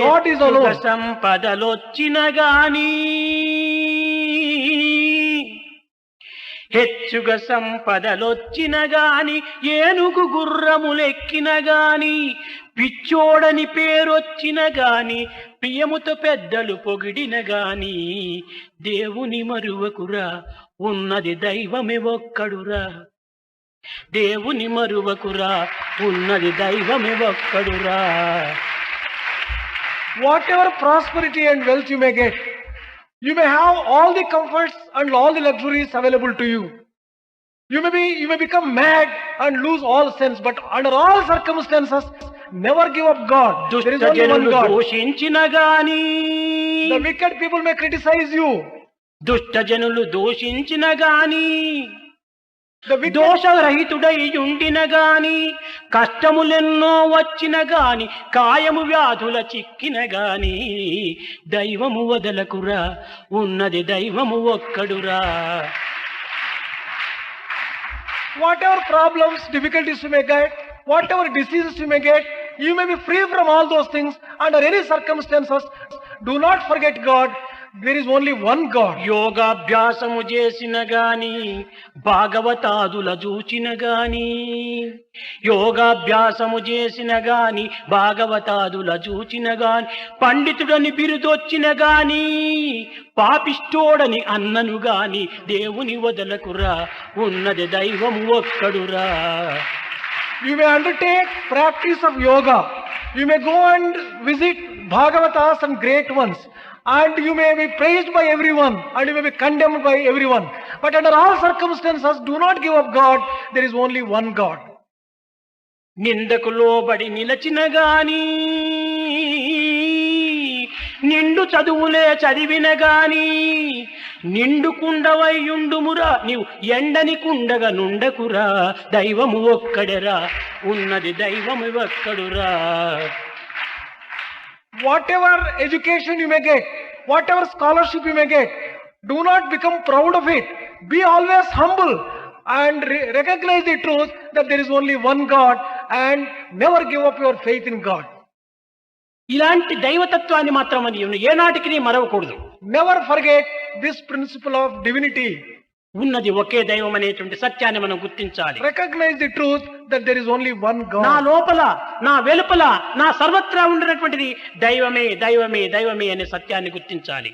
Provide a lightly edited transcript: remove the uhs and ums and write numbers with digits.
God is alone. సంపదలొచ్చిన గాని హెచ్చుగా సంపదలొచ్చిన గాని ఏనుగు గుర్రములెక్కిన గాని పిచ్చోడని పేరొచ్చిన గాని ప్రియముతో పెద్దలు పొగిడిన గాని దేవుని మరువకురా ఉన్నది దైవమే ఒక్కడురా దేవుని మరువకురా ఉన్నది దైవమే ఒక్కడురా. Whatever prosperity and wealth you may get, you may have all the comforts and all the luxuries available to you. You may become mad and lose all sense, but under all circumstances, never give up God. There is only one God. దూషించిన గాని The wicked people may criticize you. దుష్ట జనులు దూషించిన గాని The wicked, దోషరహితుడై ఉండిన గాని కష్టములెన్నో వచ్చిన గాని కాయము వ్యాధుల చిక్కిన గాని దైవము వదలకురా ఉన్నది దైవము ఒక్కడురా. whatever problems, difficulties you may get, whatever diseases you may get, you may be free from all those things. Under any circumstances, do not forget God. There is only one God. యోగాభ్యాసము చేసిన గాని భాగవతాదుల చూచిన గాని యోగాభ్యాసము చేసిన గాని భాగవతాదుల చూచిన గాని పండితుడని బిరుదొచ్చిన గాని పాపిష్టోడని అన్నను గాని దేవుని వదలకురా ఉన్నది దైవము ఒక్కడురా. You may undertake practice of yoga. You may go and visit Bhagavatas and great ones. And you may be praised by everyone. And you may be condemned by everyone. But under all circumstances, do not give up God. There is only one God. నిందకు లోబడి నిలచిన గాని నిండు చదువులే చదివిన గాని నిండు కుండవయ్యుండుమురా నీవు ఎండని కుండగా నుండకురా దైవము ఒక్కడెరా ఉన్నది దైవము ఒక్కడురా. Whatever education you may get, whatever scholarship you may get, do not become proud of it. Be always humble and recognize the truth that there is only one God and never give up your faith in God. ఇలాంటి దైవతత్వాన్ని మాత్రం ఏనాటికి మరవకూడదు. Never forget this principle of divinity. ఉన్నది ఒకే దైవం అనేటువంటి సత్యాన్ని మనం గుర్తించాలి. Recognize the truth that there is only one God. నా లోపల నా వెలుపల నా సర్వత్రా ఉండినటువంటిది దైవమే దైవమే దైవమే అనే సత్యాన్ని గుర్తించాలి.